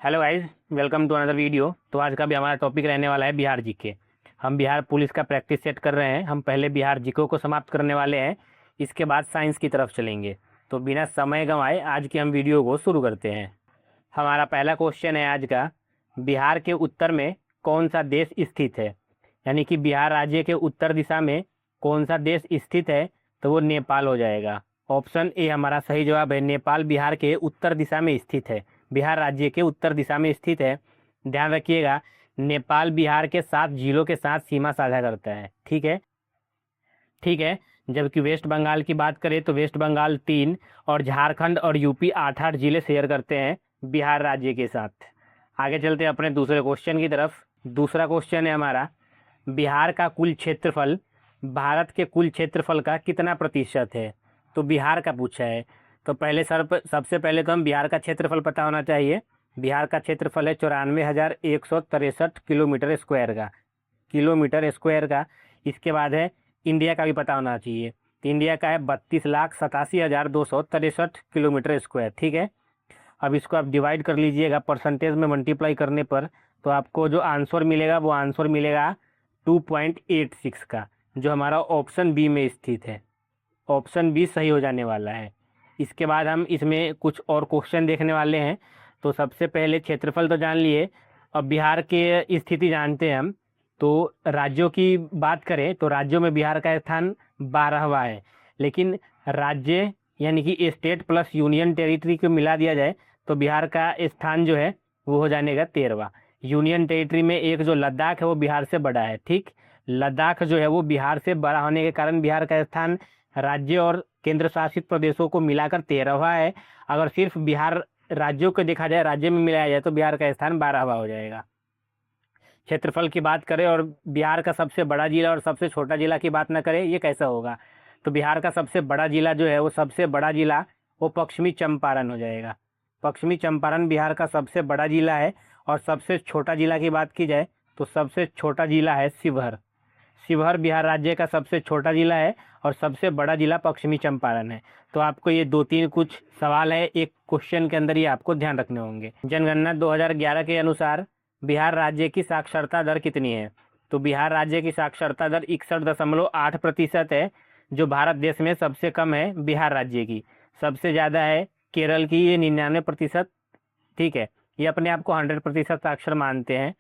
Hello guys, welcome to another video. तो आज का भी हमारा टॉपिक रहने वाला है बिहार जीके। हम बिहार पुलिस का प्रैक्टिस सेट कर रहे हैं। हम पहले बिहार जीके को समाप्त करने वाले हैं, इसके बाद साइंस की तरफ चलेंगे। तो बिना समय गंवाए आज की हम वीडियो को शुरू करते हैं। हमारा पहला क्वेश्चन है आज का, बिहार के उत्तर में कौन सा देश स्थित है? यानी कि बिहार राज्य के उत्तर दिशा में कौन सा देश स्थित है? तो वो नेपाल हो जाएगा। ऑप्शन ए हमारा सही जवाब है। नेपाल बिहार के उत्तर दिशा में स्थित है, बिहार राज्य के उत्तर दिशा में स्थित है। ध्यान रखिएगा, नेपाल बिहार के 7 जिलों के साथ सीमा साझा करता है। ठीक है। जबकि वेस्ट बंगाल की बात करें तो वेस्ट बंगाल 3 और झारखंड और यूपी 8-8 जिले शेयर करते हैं बिहार राज्य के साथ। आगे चलते हैं अपने दूसरे क्वेश्चन की तरफ। दूसरा क्वेश्चन है हमारा, बिहार का कुल क्षेत्रफल भारत के कुल क्षेत्रफल का कितना प्रतिशत है? तो बिहार का पूछा है। तो सबसे पहले तो हम बिहार का क्षेत्रफल पता होना चाहिए। बिहार का क्षेत्रफल है 94,163 किलोमीटर स्क्वायर का। इसके बाद है इंडिया का भी पता होना चाहिए। तो इंडिया का है 32,87,263 किलोमीटर स्क्वायर। ठीक है। अब इसको आप डिवाइड कर लीजिएगा परसेंटेज में मल्टीप्लाई करने पर, तो आपको जो आंसर मिलेगा वो आंसर मिलेगा 2.86 का, जो हमारा ऑप्शन बी में स्थित है। ऑप्शन बी सही हो जाने वाला है। इसके बाद हम इसमें कुछ और क्वेश्चन देखने वाले हैं। तो सबसे पहले क्षेत्रफल तो जान लिए, अब बिहार के स्थिति जानते हैं हम। तो राज्यों की बात करें तो राज्यों में बिहार का स्थान 12वां है। लेकिन राज्य यानी कि स्टेट प्लस यूनियन टेरिटरी को मिला दिया जाए तो बिहार का स्थान जो है वो हो जाएगा 13वां। यूनियन टेरिटरी में एक जो लद्दाख है वो बिहार से बड़ा है। ठीक, लद्दाख जो है वो बिहार से बड़ा होने के कारण बिहार का स्थान राज्य और केंद्र शासित प्रदेशों को मिलाकर 13वां है। अगर सिर्फ बिहार राज्यों को देखा जाए, राज्य में मिलाया जाए, तो बिहार का स्थान 12वां हो जाएगा। क्षेत्रफल की बात करें और बिहार का सबसे बड़ा जिला और सबसे छोटा जिला की बात ना करें, ये कैसा होगा? तो बिहार का सबसे बड़ा जिला जो है वो सबसे बड़ा जिला वो पश्चिमी चंपारण हो जाएगा। पश्चिमी चंपारण बिहार का सबसे बड़ा जिला है। और सबसे छोटा जिला की बात की जाए तो सबसे छोटा जिला है शिवहर। शिवहर बिहार राज्य का सबसे छोटा जिला है और सबसे बड़ा जिला पश्चिमी चंपारण है। तो आपको ये 2-3 कुछ सवाल है एक क्वेश्चन के अंदर, ये आपको ध्यान रखने होंगे। जनगणना 2011 के अनुसार बिहार राज्य की साक्षरता दर कितनी है? तो बिहार राज्य की साक्षरता दर 61.8% है, जो भारत देश में सबसे कम है बिहार राज्य की। सबसे ज़्यादा है केरल की, ये 99%। ठीक है, ये अपने आप को 100% साक्षर मानते हैं,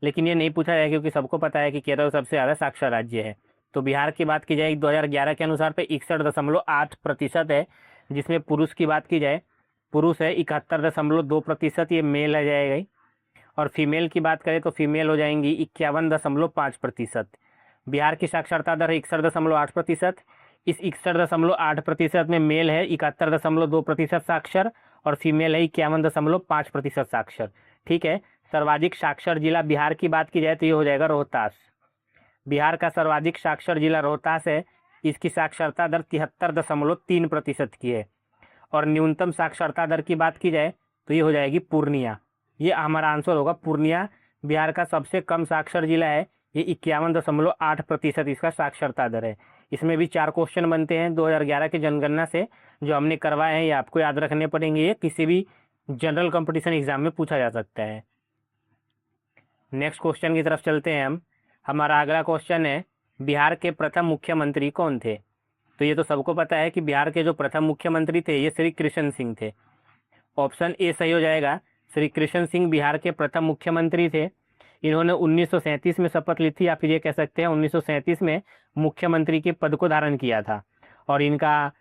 लेकिन ये नहीं पूछा जाए क्योंकि सबको पता है कि केरल सबसे ज़्यादा साक्षर राज्य है। तो बिहार की बात की जाए 2011 के अनुसार पे 61.8% है। जिसमें पुरुष की बात की जाए, पुरुष है 71.2%, ये मेल आ जाएगा। और फीमेल की बात करें तो फीमेल हो जाएंगी 51.5%। बिहार की साक्षरता दर है 61.8%। इस 61.8% में मेल है 71.2% साक्षर और फीमेल है 51.5% साक्षर। ठीक है। सर्वाधिक साक्षर जिला बिहार की बात की जाए तो ये हो जाएगा रोहतास। बिहार का सर्वाधिक साक्षर जिला रोहतास है। इसकी साक्षरता दर 73.3% की है। और न्यूनतम साक्षरता दर की बात की जाए तो ये हो जाएगी पूर्णिया। ये हमारा आंसर होगा, पूर्णिया बिहार का सबसे कम साक्षर जिला है। ये 51.8% इसका साक्षरता दर है। इसमें भी 4 क्वेश्चन बनते हैं 2011 के जनगणना से जो हमने करवाए हैं, ये आपको याद रखने पड़ेंगे। ये किसी भी जनरल कंपटीशन एग्जाम में पूछा जा सकता है। नेक्स्ट क्वेश्चन की तरफ चलते हैं हम। हमारा अगला क्वेश्चन है, बिहार के प्रथम मुख्यमंत्री कौन थे? तो ये तो सबको पता है कि बिहार के जो प्रथम मुख्यमंत्री थे ये श्री कृष्ण सिंह थे। ऑप्शन ए सही हो जाएगा। श्री कृष्ण सिंह बिहार के प्रथम मुख्यमंत्री थे। इन्होंने 1937 में शपथ ली थी, या फिर ये कह सकते हैं 1937 में मुख्यमंत्री के पद को धारण किया था। और इनका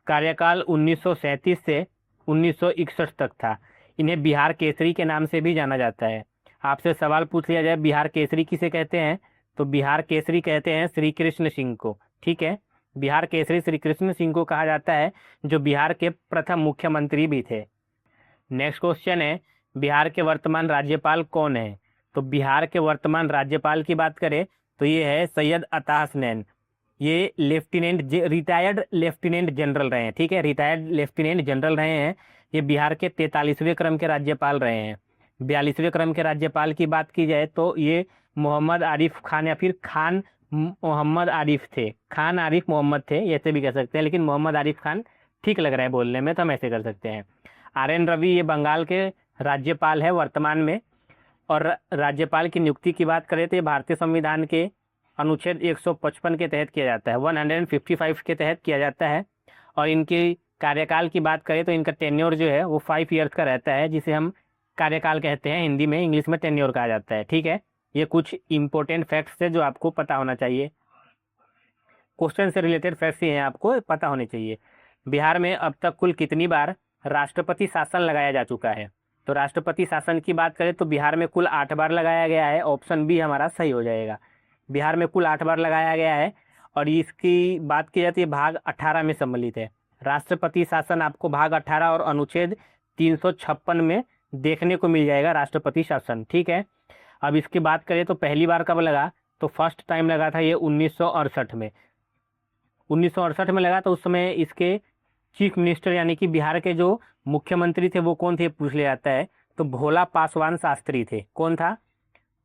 कार्यकाल 1937 से 1961 तक था। इन्हें बिहार केसरी के नाम से भी जाना जाता है। आपसे सवाल पूछ लिया जाए बिहार केसरी किसे कहते हैं, तो बिहार केसरी कहते हैं श्री कृष्ण सिंह को। ठीक है, बिहार केसरी श्री कृष्ण सिंह को कहा जाता है, जो बिहार के प्रथम मुख्यमंत्री भी थे। नेक्स्ट क्वेश्चन है, बिहार के वर्तमान राज्यपाल कौन है? तो बिहार के वर्तमान राज्यपाल की बात करें तो ये है सैयद अता हसनैन। ये रिटायर्ड लेफ्टिनेंट जनरल रहे हैं। ठीक है, रिटायर्ड लेफ्टिनेंट जनरल रहे हैं। ये बिहार के 43वें क्रम के राज्यपाल रहे हैं। 42वें क्रम के राज्यपाल की बात की जाए तो ये मोहम्मद आरिफ खान या फिर खान मोहम्मद आरिफ थे। खान आरिफ मोहम्मद थे, ऐसे भी कह सकते हैं, लेकिन मोहम्मद आरिफ खान ठीक लग रहा है बोलने में, तो हम ऐसे कर सकते हैं। RN रवि ये बंगाल के राज्यपाल है वर्तमान में। और राज्यपाल की नियुक्ति की बात करें तो ये भारतीय संविधान के अनुच्छेद 155 के तहत किया जाता है, 155 के तहत किया जाता है। और इनकी कार्यकाल की बात करें तो इनका टेन्योर जो है वो 5 ईयर्स का रहता है, जिसे हम कार्यकाल कहते हैं हिंदी में, इंग्लिश में टेन्योर कहा जाता है। ठीक है, ये कुछ इंपॉर्टेंट फैक्ट्स है जो आपको पता होना चाहिए। क्वेश्चन से रिलेटेड फैक्ट्स ही हैं, आपको पता होने चाहिए। बिहार में अब तक कुल कितनी बार राष्ट्रपति शासन लगाया जा चुका है? तो राष्ट्रपति शासन की बात करें तो बिहार में कुल 8 बार लगाया गया है। ऑप्शन बी हमारा सही हो जाएगा। बिहार में कुल 8 बार लगाया गया है। और इसकी बात की जाती है भाग 18 में सम्मिलित है। राष्ट्रपति शासन आपको भाग 18 और अनुच्छेद 356 में देखने को मिल जाएगा, राष्ट्रपति शासन। ठीक है, अब इसकी बात करें तो पहली बार कब लगा? तो फर्स्ट टाइम लगा था ये 1968 में। 1968 में लगा। तो उस समय इसके चीफ मिनिस्टर यानी कि बिहार के जो मुख्यमंत्री थे वो कौन थे पूछ लिया जाता है। तो भोला पासवान शास्त्री थे। कौन था?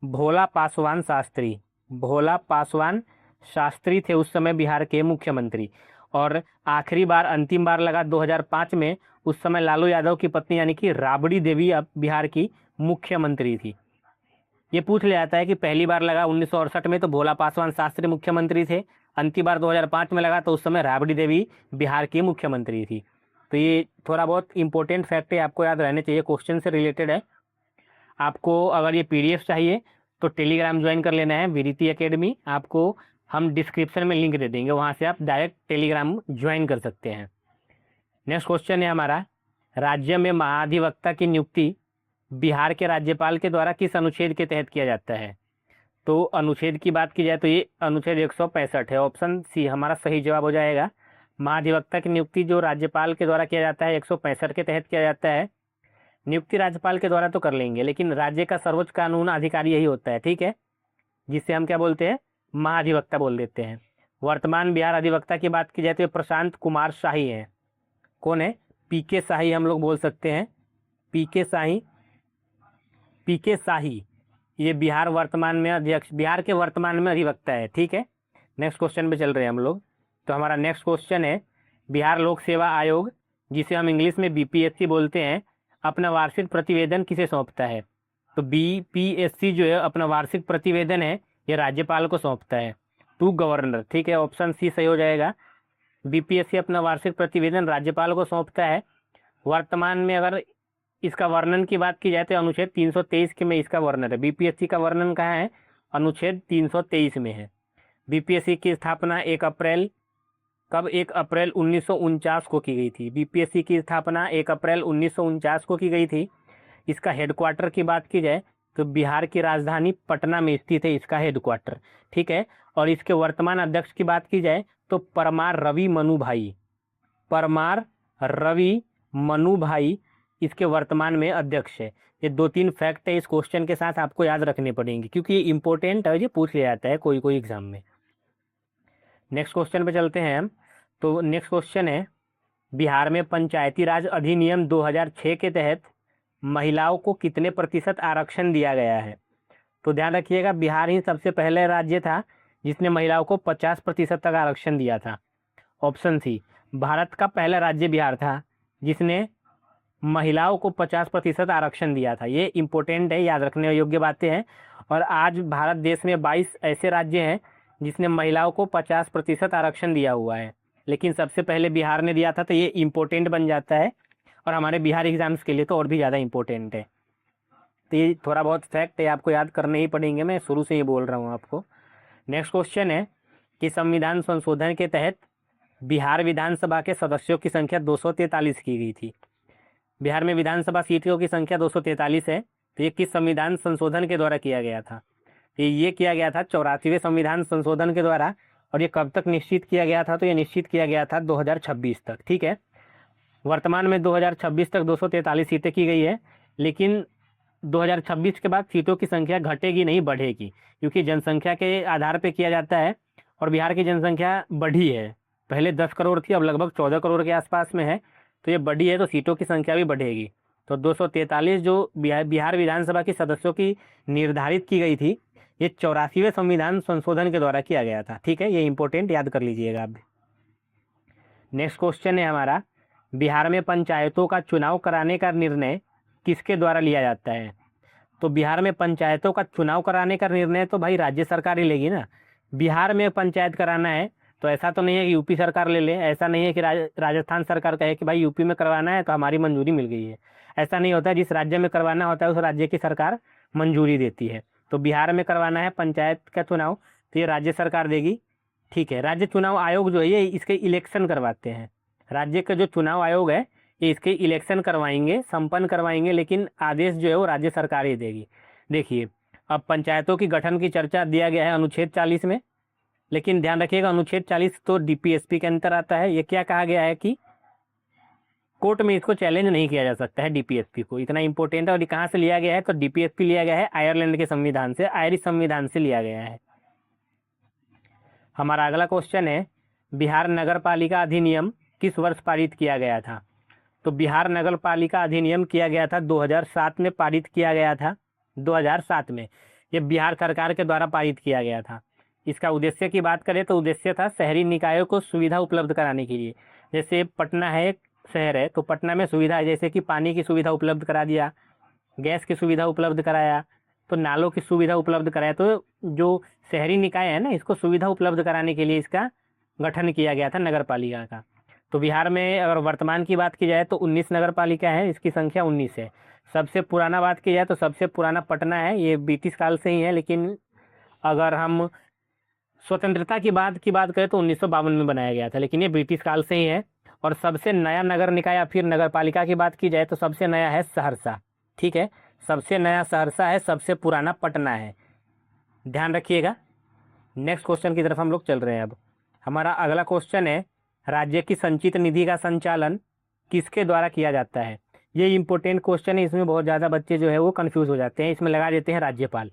भोला पासवान शास्त्री। भोला पासवान शास्त्री थे उस समय बिहार के मुख्यमंत्री। और आखिरी बार, अंतिम बार लगा 2005 में। उस समय लालू यादव की पत्नी यानी कि राबड़ी देवी अब बिहार की मुख्यमंत्री थी। ये पूछ लिया जाता है कि पहली बार लगा 1968 में तो भोला पासवान शास्त्री मुख्यमंत्री थे, अंतिम बार 2005 में लगा तो उस समय राबड़ी देवी बिहार की मुख्यमंत्री थी। तो ये थोड़ा बहुत इंपॉर्टेंट फैक्ट है, आपको याद रहने चाहिए, क्वेश्चन से रिलेटेड है। आपको अगर ये पीडीएफ चाहिए तो टेलीग्राम ज्वाइन कर लेना है, विरिति एकेडमी। आपको हम डिस्क्रिप्शन में लिंक दे देंगे, वहाँ से आप डायरेक्ट टेलीग्राम ज्वाइन कर सकते हैं। नेक्स्ट क्वेश्चन है हमारा, राज्य में महाधिवक्ता की नियुक्ति बिहार के राज्यपाल के द्वारा किस अनुच्छेद के तहत किया जाता है? तो अनुच्छेद की बात की जाए तो ये अनुच्छेद 165 है। ऑप्शन सी हमारा सही जवाब हो जाएगा। महाधिवक्ता की नियुक्ति जो राज्यपाल के द्वारा किया जाता है 165 के तहत किया जाता है। नियुक्ति राज्यपाल के द्वारा तो कर लेंगे, लेकिन राज्य का सर्वोच्च कानून अधिकारी यही होता है। ठीक है, जिसे हम क्या बोलते हैं? महाधिवक्ता बोल देते हैं। वर्तमान बिहार अधिवक्ता की बात की जाए तो प्रशांत कुमार शाही है। कौन है? पीके शाही हम लोग बोल सकते हैं। पीके शाही, पीके शाही ये बिहार वर्तमान में अध्यक्ष, बिहार के वर्तमान में अधिवक्ता है। ठीक है, नेक्स्ट क्वेश्चन पे चल रहे हैं हम लोग। तो हमारा नेक्स्ट क्वेश्चन है, बिहार लोक सेवा आयोग जिसे हम इंग्लिश में बीपीएससी बोलते हैं, अपना वार्षिक प्रतिवेदन किसे सौंपता है? तो बीपीएससी जो है अपना वार्षिक प्रतिवेदन है ये राज्यपाल को सौंपता है, टू गवर्नर। ठीक है, ऑप्शन सी सही हो जाएगा। बीपीएससी अपना वार्षिक प्रतिवेदन राज्यपाल को सौंपता है। वर्तमान में अगर इसका वर्णन की बात की जाए तो अनुच्छेद 323 के में इसका वर्णन है। बीपीएससी का वर्णन कहाँ है? अनुच्छेद 323 में है। बीपीएससी की स्थापना 1 अप्रैल, कब? 1 अप्रैल 1949 को की गई थी। बीपीएससी की स्थापना 1 अप्रैल 1949 को की गई थी। इसका हेडक्वार्टर की बात की जाए तो बिहार की राजधानी पटना में स्थित है इसका हेडक्वार्टर। ठीक है, और इसके वर्तमान अध्यक्ष की बात की जाए तो परमार रवि मनु भाई, परमार रवि मनु भाई इसके वर्तमान में अध्यक्ष है। ये 2-3 फैक्ट है इस क्वेश्चन के साथ आपको याद रखने पड़ेंगे, क्योंकि ये इंपॉर्टेंट है, ये पूछ लिया जाता है कोई कोई एग्जाम में। नेक्स्ट क्वेश्चन पे चलते हैं हम। तो नेक्स्ट क्वेश्चन है, बिहार में पंचायती राज अधिनियम 2006 के तहत महिलाओं को कितने प्रतिशत आरक्षण दिया गया है? तो ध्यान रखिएगा, बिहार ही सबसे पहले राज्य था जिसने महिलाओं को 50% तक आरक्षण दिया था। ऑप्शन सी, भारत का पहला राज्य बिहार था जिसने महिलाओं को 50% आरक्षण दिया था। ये इंपॉर्टेंट है, याद रखने योग्य बातें हैं। और आज भारत देश में 22 ऐसे राज्य हैं जिसने महिलाओं को 50% आरक्षण दिया हुआ है, लेकिन सबसे पहले बिहार ने दिया था। तो ये इंपॉर्टेंट बन जाता है और हमारे बिहार एग्जाम्स के लिए तो और भी ज़्यादा इंपॉर्टेंट है। तो ये थोड़ा बहुत फैक्ट है, आपको याद करने ही पड़ेंगे, मैं शुरू से ही बोल रहा हूँ आपको। नेक्स्ट क्वेश्चन है कि संविधान संशोधन के तहत बिहार विधानसभा के सदस्यों की संख्या 243 की गई थी। बिहार में विधानसभा सीटों की संख्या 243 है। तो ये किस संविधान संशोधन के द्वारा किया गया था? ये किया गया था 84वें संविधान संशोधन के द्वारा। और ये कब तक निश्चित किया गया था? तो ये निश्चित किया गया था 2026 तक। ठीक है, वर्तमान में 2026 तक 243 सीटें की गई है, लेकिन 2026 के बाद सीटों की संख्या घटेगी नहीं, बढ़ेगी, क्योंकि जनसंख्या के आधार पर किया जाता है और बिहार की जनसंख्या बढ़ी है। पहले 10 करोड़ थी, अब लगभग 14 करोड़ के आसपास में है। तो ये बढ़ी है तो सीटों की संख्या भी बढ़ेगी। तो 243 जो बिहार विधानसभा की सदस्यों की निर्धारित की गई थी, ये 84वें संविधान संशोधन के द्वारा किया गया था। ठीक है, ये इंपॉर्टेंट, याद कर लीजिएगा आप। नेक्स्ट क्वेश्चन है हमारा, बिहार में पंचायतों का चुनाव कराने का निर्णय किसके द्वारा लिया जाता है? तो बिहार में पंचायतों का चुनाव कराने का निर्णय तो भाई राज्य सरकार ही लेगी ना। बिहार में पंचायत कराना है तो ऐसा तो नहीं है कि यूपी सरकार ले ले, ऐसा नहीं है कि राजस्थान सरकार कहे कि भाई यूपी में करवाना है तो हमारी मंजूरी मिल गई है। ऐसा नहीं होता है, जिस राज्य में करवाना होता है उस राज्य की सरकार मंजूरी देती है। तो बिहार में करवाना है पंचायत का चुनाव तो ये राज्य सरकार देगी। ठीक है, राज्य चुनाव आयोग जो है ये इसके इलेक्शन करवाते हैं। राज्य का जो चुनाव आयोग है ये इसके इलेक्शन करवाएंगे, संपन्न करवाएंगे, लेकिन आदेश जो है वो राज्य सरकार ही देगी। देखिए, अब पंचायतों की गठन की चर्चा दिया गया है अनुच्छेद 40 में, लेकिन ध्यान रखिएगा अनुच्छेद 40 तो डीपीएसपी के अंतर आता है। ये क्या कहा गया है कि कोर्ट में इसको चैलेंज नहीं किया जा सकता है डीपीएसपी को, इतना इंपॉर्टेंट है। और ये कहाँ से लिया गया है? तो डीपीएसपी लिया गया है आयरलैंड के संविधान से, आयरिश संविधान से लिया गया है। हमारा अगला क्वेश्चन है, बिहार नगर पालिका अधिनियम किस वर्ष पारित किया गया था? तो बिहार नगर पालिका अधिनियम किया गया था 2007 में पारित किया गया था। 2007 में ये बिहार सरकार के द्वारा पारित किया गया था। इसका उद्देश्य की बात करें तो उद्देश्य था शहरी निकायों को सुविधा उपलब्ध कराने के लिए। जैसे पटना है, एक शहर है, तो पटना में सुविधा है, जैसे कि पानी की सुविधा उपलब्ध करा दिया, गैस की सुविधा उपलब्ध कराया, तो नालों की सुविधा उपलब्ध कराया। तो जो शहरी निकाय है ना, इसको सुविधा उपलब्ध कराने के लिए इसका गठन किया गया था नगर पालिका का। तो बिहार में अगर वर्तमान की बात की जाए तो 19 नगर पालिका है, इसकी संख्या 19 है। सबसे पुराना बात की जाए तो सबसे पुराना पटना है, ये ब्रिटिश काल से ही है, लेकिन अगर हम स्वतंत्रता की बात करें तो 1952 में बनाया गया था, लेकिन ये ब्रिटिश काल से ही है। और सबसे नया नगर निकाय या फिर नगर पालिका की बात की जाए तो सबसे नया है सहरसा। ठीक है, सबसे नया सहरसा है, सबसे पुराना पटना है, ध्यान रखिएगा। नेक्स्ट क्वेश्चन की तरफ हम लोग चल रहे हैं। अब हमारा अगला क्वेश्चन है, राज्य की संचित निधि का संचालन किसके द्वारा किया जाता है? ये इंपॉर्टेंट क्वेश्चन है, इसमें बहुत ज़्यादा बच्चे जो है वो कंफ्यूज हो जाते हैं, इसमें लगा देते हैं राज्यपाल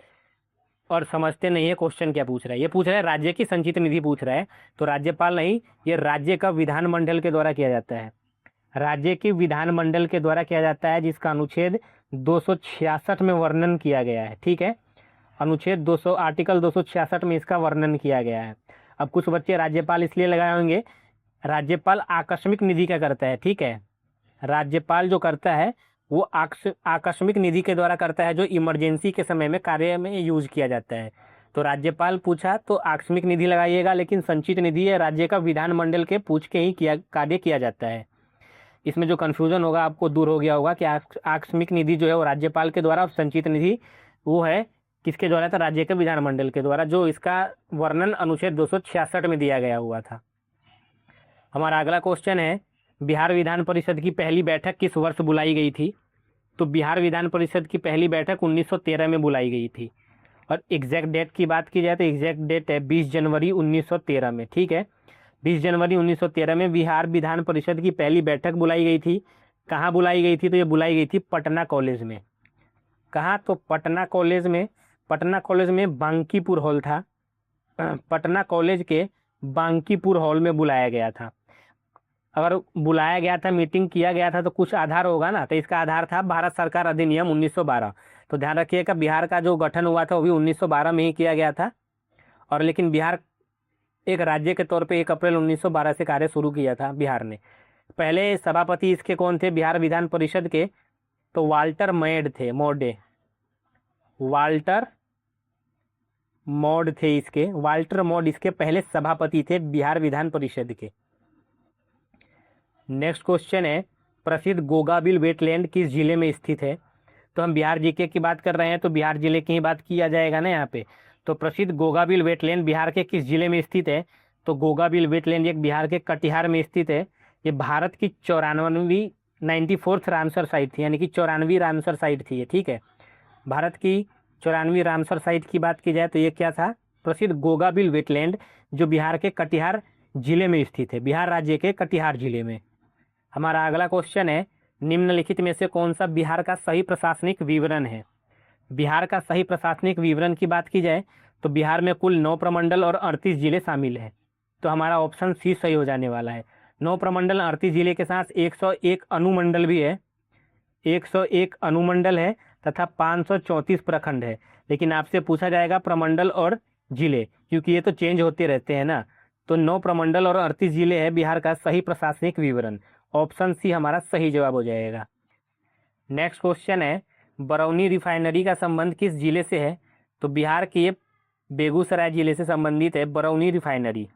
और समझते नहीं है क्वेश्चन क्या पूछ रहा है। ये पूछ रहा है राज्य की संचित निधि पूछ रहा है, तो राज्यपाल नहीं, ये राज्य का विधानमंडल के द्वारा किया जाता है। राज्य की विधानमंडल के द्वारा किया जाता है, जिसका अनुच्छेद 266 में वर्णन किया गया है। ठीक है, अनुच्छेद 200 आर्टिकल 266 में इसका वर्णन किया गया है। अब कुछ बच्चे राज्यपाल इसलिए लगाए होंगे, राज्यपाल आकस्मिक निधि का करता है। ठीक है, राज्यपाल जो करता है वो आकस्मिक निधि के द्वारा करता है, जो इमरजेंसी के समय में कार्य में यूज किया जाता है। तो राज्यपाल पूछा तो आकस्मिक निधि लगाइएगा, लेकिन संचित निधि है राज्य का विधानमंडल के पूछ के ही कार्य किया जाता है। इसमें जो कन्फ्यूजन होगा आपको दूर हो गया होगा कि आकस्मिक निधि जो है वो राज्यपाल के द्वारा, और संचित निधि वो है किसके द्वारा था? राज्य के विधानमंडल के द्वारा, जो इसका वर्णन अनुच्छेद 266 में दिया गया हुआ था। हमारा अगला क्वेश्चन है, बिहार विधान परिषद की पहली बैठक किस वर्ष बुलाई गई थी? तो बिहार विधान परिषद की पहली बैठक 1913 में बुलाई गई थी। और एग्जैक्ट डेट की बात की जाए तो एग्जैक्ट डेट है 20 जनवरी 1913 में। ठीक है, 20 जनवरी 1913 में बिहार विधान परिषद की पहली बैठक बुलाई गई थी। कहाँ बुलाई गई थी? तो ये बुलाई गई थी पटना कॉलेज में। कहाँ? तो पटना कॉलेज में। पटना कॉलेज में बांकीपुर हॉल था, पटना कॉलेज के बांकीपुर हॉल में बुलाया गया था। अगर बुलाया गया था, मीटिंग किया गया था, तो कुछ आधार होगा ना, तो इसका आधार था भारत सरकार अधिनियम 1912। तो ध्यान रखिएगा, बिहार का जो गठन हुआ था वो भी 1912 में ही किया गया था। और लेकिन बिहार एक राज्य के तौर पे 1 अप्रैल 1912 से कार्य शुरू किया था बिहार ने। पहले सभापति इसके कौन थे बिहार विधान परिषद के? तो वाल्टर मैड थे, वाल्टर मॉड थे इसके, वाल्टर मॉड इसके पहले सभापति थे बिहार विधान परिषद के। नेक्स्ट क्वेश्चन है, प्रसिद्ध गोगाबिल वेटलैंड किस जिले में स्थित है? तो हम बिहार जीके की बात कर रहे हैं तो बिहार जिले की ही बात किया जाएगा ना यहाँ पे। तो प्रसिद्ध गोगाबिल वेटलैंड बिहार के किस जिले में स्थित है? तो गोगाबिल वेटलैंड एक बिहार के कटिहार में स्थित है। ये भारत की 94वीं 94th रामसर साइट थी, यानी कि 94वीं रामसर साइट थी ये। ठीक है, भारत की 94वीं रामसर साइट की बात की जाए तो ये क्या था? प्रसिद्ध गोगाबिल वेटलैंड, जो बिहार के कटिहार जिले में स्थित है, बिहार राज्य के कटिहार जिले में। हमारा अगला क्वेश्चन है, निम्नलिखित में से कौन सा बिहार का सही प्रशासनिक विवरण है? बिहार का सही प्रशासनिक विवरण की बात की जाए तो बिहार में कुल 9 प्रमंडल और 38 जिले शामिल हैं। तो हमारा ऑप्शन सी सही हो जाने वाला है। 9 प्रमंडल 38 जिले के साथ 101 अनुमंडल भी है, 101 अनुमंडल है तथा 534 प्रखंड है। लेकिन आपसे पूछा जाएगा प्रमंडल और जिले, क्योंकि ये तो चेंज होते रहते हैं ना। तो 9 प्रमंडल और 38 जिले है बिहार का सही प्रशासनिक विवरण। ऑप्शन सी हमारा सही जवाब हो जाएगा। नेक्स्ट क्वेश्चन है, बरौनी रिफाइनरी का संबंध किस जिले से है? तो बिहार के ये बेगूसराय जिले से संबंधित है बरौनी रिफाइनरी।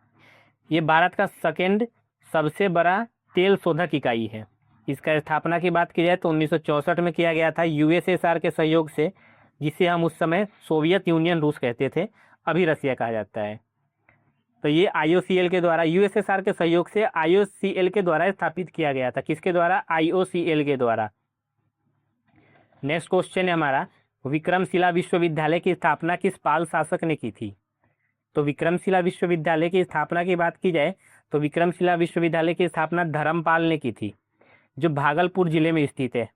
ये भारत का सेकेंड सबसे बड़ा तेल शोधक इकाई है। इसका स्थापना की बात की जाए तो 1964 में किया गया था यूएसएसआर के सहयोग से, जिसे हम उस समय सोवियत यूनियन रूस कहते थे, अभी रसिया कहा जाता है। तो ये आईओसीएल के द्वारा, यूएसएसआर के सहयोग से आईओसीएल के द्वारा स्थापित किया गया था। किसके द्वारा? आईओसीएल के द्वारा। नेक्स्ट क्वेश्चन है हमारा, विक्रमशिला विश्वविद्यालय की स्थापना किस पाल शासक ने की थी? तो विक्रमशिला विश्वविद्यालय की स्थापना की बात की जाए तो विक्रमशिला विश्वविद्यालय की स्थापना धर्मपाल ने की थी, जो भागलपुर जिले में स्थित है।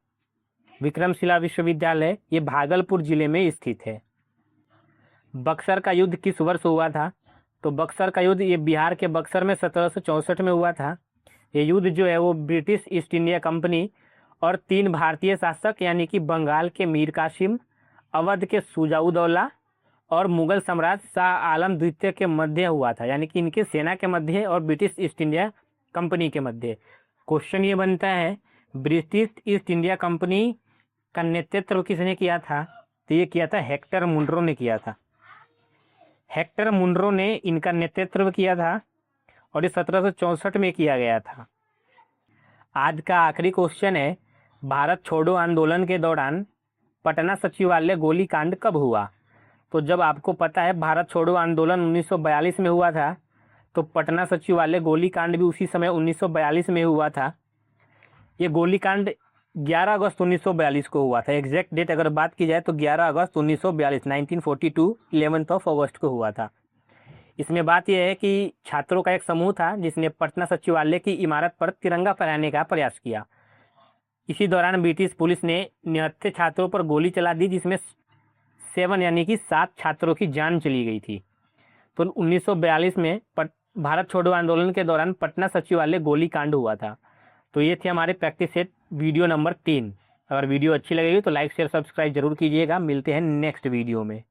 विक्रमशिला विश्वविद्यालय ये भागलपुर जिले में स्थित है। बक्सर का युद्ध किस वर्ष हुआ था? तो बक्सर का युद्ध ये बिहार के बक्सर में 1764 में हुआ था। ये युद्ध जो है वो ब्रिटिश ईस्ट इंडिया कंपनी और 3 भारतीय शासक यानी कि बंगाल के मीर कासिम, अवध के शुजाउद्दौला और मुगल सम्राट शाह आलम द्वितीय के मध्य हुआ था, यानी कि इनके सेना के मध्य और ब्रिटिश ईस्ट इंडिया कंपनी के मध्य। क्वेश्चन ये बनता है, ब्रिटिश ईस्ट इंडिया कंपनी का नेतृत्व किसने किया था? तो ये किया था हेक्टर मुनरो ने किया था। हेक्टर मुनरो ने इनका नेतृत्व किया था और ये 1764 में किया गया था। आज का आखिरी क्वेश्चन है, भारत छोड़ो आंदोलन के दौरान पटना सचिवालय गोलीकांड कब हुआ? तो जब आपको पता है भारत छोड़ो आंदोलन 1942 में हुआ था, तो पटना सचिवालय गोलीकांड भी उसी समय 1942 में हुआ था। ये गोलीकांड 11 अगस्त 1942 को हुआ था। एग्जैक्ट डेट अगर बात की जाए तो 11 अगस्त 1942 1942 11 अगस्त को हुआ था। इसमें बात यह है कि छात्रों का एक समूह था जिसने पटना सचिवालय की इमारत पर तिरंगा फहराने का प्रयास किया। इसी दौरान ब्रिटिश पुलिस ने निहत्थे छात्रों पर गोली चला दी, जिसमें 7 यानी कि 7 छात्रों की जान चली गई थी। तो 1942 में भारत छोड़ो आंदोलन के दौरान पटना सचिवालय गोलीकांड हुआ था। तो ये थे हमारे प्रैक्टिस सेट वीडियो नंबर 3। अगर वीडियो अच्छी लगेगी तो लाइक शेयर सब्सक्राइब जरूर कीजिएगा। मिलते हैं नेक्स्ट वीडियो में।